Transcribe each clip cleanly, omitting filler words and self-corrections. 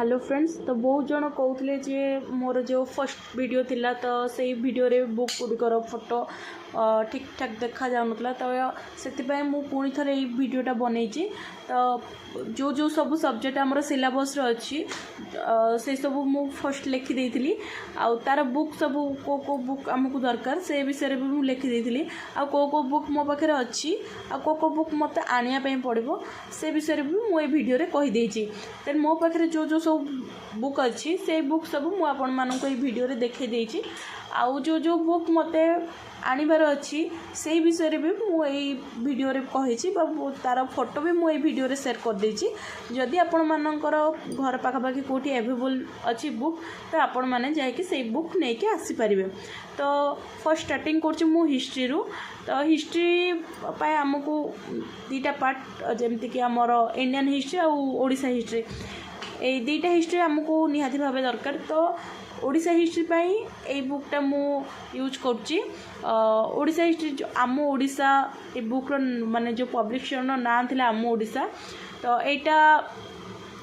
Hello friends. तो बहुत जन कहते जे मोर जो फर्स्ट वीडियो थिला तो से वीडियो रे बुक गुड़िकर फोटो ठीक ठाक देखा जाऊनला तो से मुझे पुणी थे ये वीडियोटा बनई। तो जो जो सब सब्जेक्ट आम सिलेबस अच्छी से सब मु फर्स्ट लिखिदी थी आउ तार बुक सब को बुक आमको दरकार से विषय भी मुझे लिखिदी आ को बुक मो पाखे अच्छी आ को बुक मत आने पड़ो से विषय भी मुझे वीडियो कहीदे। देन मो पाखे जो जो सब बुक अच्छी से बुक सब मुझे आपण मानक वीडियो देखई आउ जो जो बुक मत आनिबार अच्छी से विषय भी मुझे वीडियो कही तार फोटो भी मुझे वीडियो शेयर कर देछि। जदि आपण मानकर घर पाखापाखि कौटी एवेलेबल अच्छी बुक तो आपण मैंने जाकि से बुक नहीं कि आसी पारिबे। तो फर्स्ट स्टार्टिंग करछि मु हिस्ट्री रु। तो हिस्ट्री पाए आमको दीटा पार्ट जमती कि आमर इंडियन हिस्ट्री और ओडिशा हिस्ट्री ए दीटा हिस्ट्री आमको निहाती भाव दरकार। तो ओडिशा हिस्ट्री पाई ए बुकटा मु यूज करछि। ओडिशा हिस्ट्री जो आम ओडिशा ए बुक माने जो पब्लिकेशन ना थिला आम ओडिशा तो एटा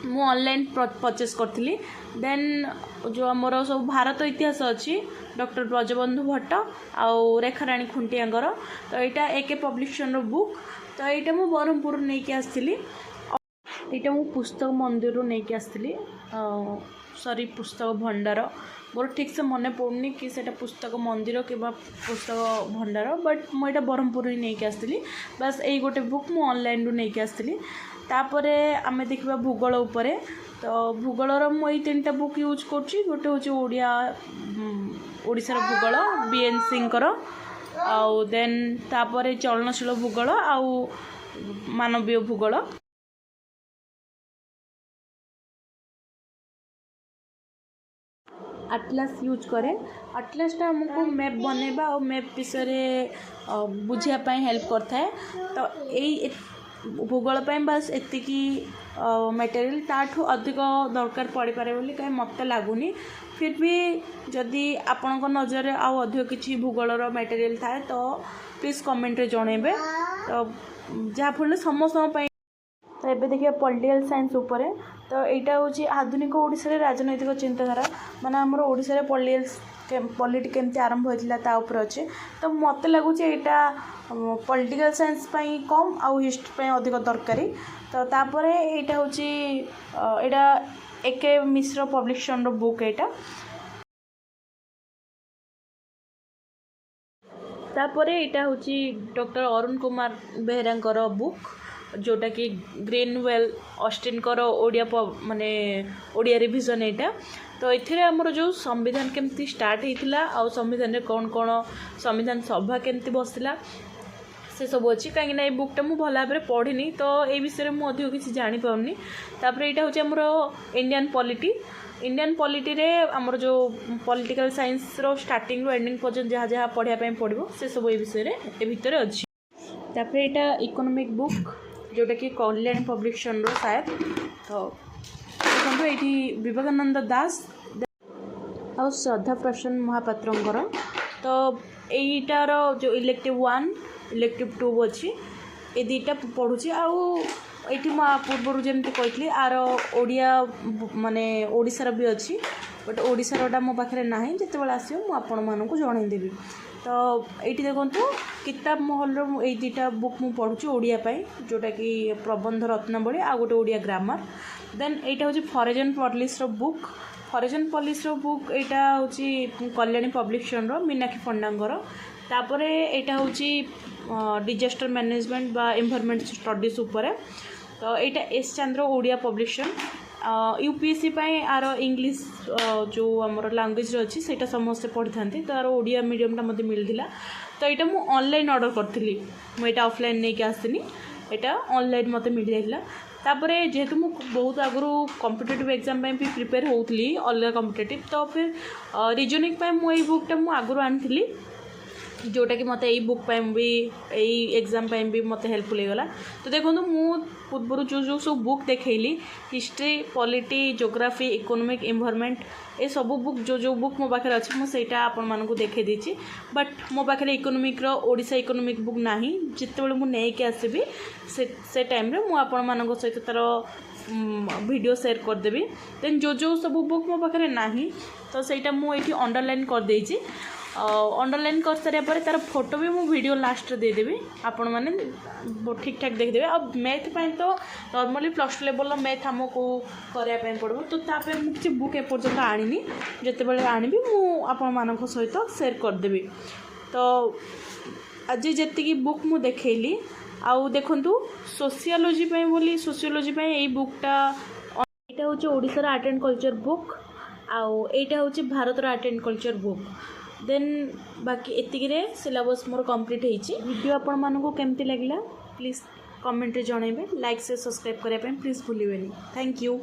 मु ऑनलाइन परचेस करथिली। देन जो आमर सब भारत इतिहास अच्छी डॉक्टर ब्रजबंधु भट्ट आउ रेखाराणी खुंटियांकर तो यहाँ एके पब्लिकेशन बुक तो यहाँ मु ब्रह्मपुर नहीं कि आसली। यहाँ मु पुस्तक मंदिर रू नहीं कि आसली सॉरी पुस्तक भंडार मोर ठीक से मन पड़नी कि सेटा पुस्तक मंदिर कि पुस्तक भंडार बट मुझे ब्रह्मपुर ही नहीं कि आसली। बस यही गोटे बुक मु ऑनलाइन रू नहीं कि आसली। तापरे आमे देखिबा भूगोल उपरे तो भूगोलर मुझे तीन बुक यूज करछि। गोटे हूँ ओडिशार भूगोल बीएन सिंह आउ देन तापरे चलनशील भूगोल आउ मानवीय भूगोल। आटलास यूज करे आटलासटा हमको मैप बनैबा और मैप विषय बुझापी हेल्प करता है। तो यही भूगोल बस एतिकी मटेरियल ताठू अधिक दरकार पड़ पारे बोली कहीं मत लगुनि। फिर भी जदि आपण नजर आउ अधिक किसी भूगोलर मटेरियल थाए तो प्लीज कमेंट रे जणेबे तो जहाँफल समस्त। तो ये देखिए पॉलिटिकल साइंस उपरे तो यहाँ हूँ आधुनिक ओडिशा रे राजनैतिक चिंताधारा माने हमर ओडिशा रे पॉलिटिक्स केमती आरंभ होइतिला ता ऊपर अच्छे। तो मत लगुच यहाँ पॉलिटिकल साइंस पाई कम आउ हिस्ट्री पाई अधिक दरकारी। तो तापरे यहाँ हूँ यहाँ एके मिश्र पब्लिकेशन रो बुक यहाँ। तापरे यहाँ हूँ डॉक्टर अरुण कुमार बेहेरा बुक जोटा कि ग्रीनवेल ऑस्टिन ओडिया माने ओडिया रिविजन यहाँ। तो ये आमर जो संविधान केमती स्टार्ट होता आउ संविधान रे कौन कौन संविधान सभा केमती बसला से सब अच्छी कहीं बुकटा मुझे भल भाव पढ़ी तो ये विषय में अधिक किसी जापानी। तापर यहाँ हूँ आमर इंडियन पॉलिटी रे आमर जो पॉलिटिकल साइंस रो स्टार्टिंग रो एंडिंग पर्यंत जहाँ जहाँ पढ़ाई पड़ो से सब ये विषय ए भितर अच्छी। तापर यहाँ इकोनॉमिक बुक जोटा कि कल्याण पब्लिकेशन रो शायद। तो देखो ये विवेकानंद दास और श्रद्धा प्रसन्न महापात्र तो यहीटार जो इलेक्टिव 1 इलेक्टिव 2 अच्छी ये दुईटा पढ़ुची। आउ ये पूर्व जमी कही आर ओडिया माने ओडिशार भी अच्छी बट ओडिशारटा मो पाखे ना जिते आसो मुझे जनईदेवी। तो ये देखो किताब महल ये दुईटा बुक मुझे पढ़ुची ओडिया जोटा कि प्रबंध रत्नावली आ गोटे ओडिया ग्रामर। देन यहाँ हूँ foreign policy book foreign policy book यहाँ हूँ कल्याणी पब्लिकेशन मीनाक्षी पंडांगर। तापर यहाँ हूँ डिजास्टर मैनेजमेंट बा एनवायरनमेंट स्टडीज उपरे तो यहाँ S Chandra Odia publication UPSC आर इंग्लिश जो आमर लैंग्वेज अच्छी से समस्ते पढ़ी था तो आर ओडिया मीडियमटा मत मिलता। तो यहाँ मुझे ऑनलाइन ऑर्डर करी मुझे ऑफलाइन नहीं आसनी यहाँ ऑनलाइन मत मिल जाता। तापर जेहेतु मु बहुत आगु कॉम्पिटिटिव एग्जाम भी प्रिपेयर होती अलग कॉम्पिटिटिव तो फिर रीजनिंग मुझे बुकटा मुझे आगु आनी जोटा कि मत यही बुक भी यही एग्जाम भी मत हेल्पफुल होगा। तो देखो मु पूर्व जो जो सब बुक देखली history polity geography economic environment ये सब बुक जो जो बुक मो पाखे अच्छी मुझे आपण मानक देखे देछि। बट मो पाखे इकोनॉमिक ओडिशा इकोनॉमिक बुक ना जिते मुझे नहीं आसबि से टाइम रे मु आपण मानक सहित तार वीडियो शेयर करदेवी देन जो सब बुक मो पाखे ना तो सहीटा मुझे अंडरलाइन कर देइछि अंडरलाइन कर सारे पर तार फोटो भी मु वीडियो लास्ट देदेवी आपण मैंने ठीक ठाक देखिदेवे अब मैथ पाई तो normally plus two level math आमको करने पड़ो तो तापर मुझे किसी बुक एपर्यंत आनी जिते आनी मुझ सहित शेयर करदेवी तो आज जी बुक मु देखली आउ देखु सोशियोलॉजी बोली सोशियोलॉजी यही बुकटा यहाँ हूँ ओडिशार आर्ट एंड कल्चर बुक आउ यहाँ हूँ भारतर आर्ट एंड कल्चर बुक देन बाकी एतिके सिलेबस मोर कंप्लीट होती वीडियो आपण मानक केमती लगे प्लीज़ कमेंट रे जनइबे लाइक से सब्सक्राइब करने प्लीज़ भूलिए थैंक यू।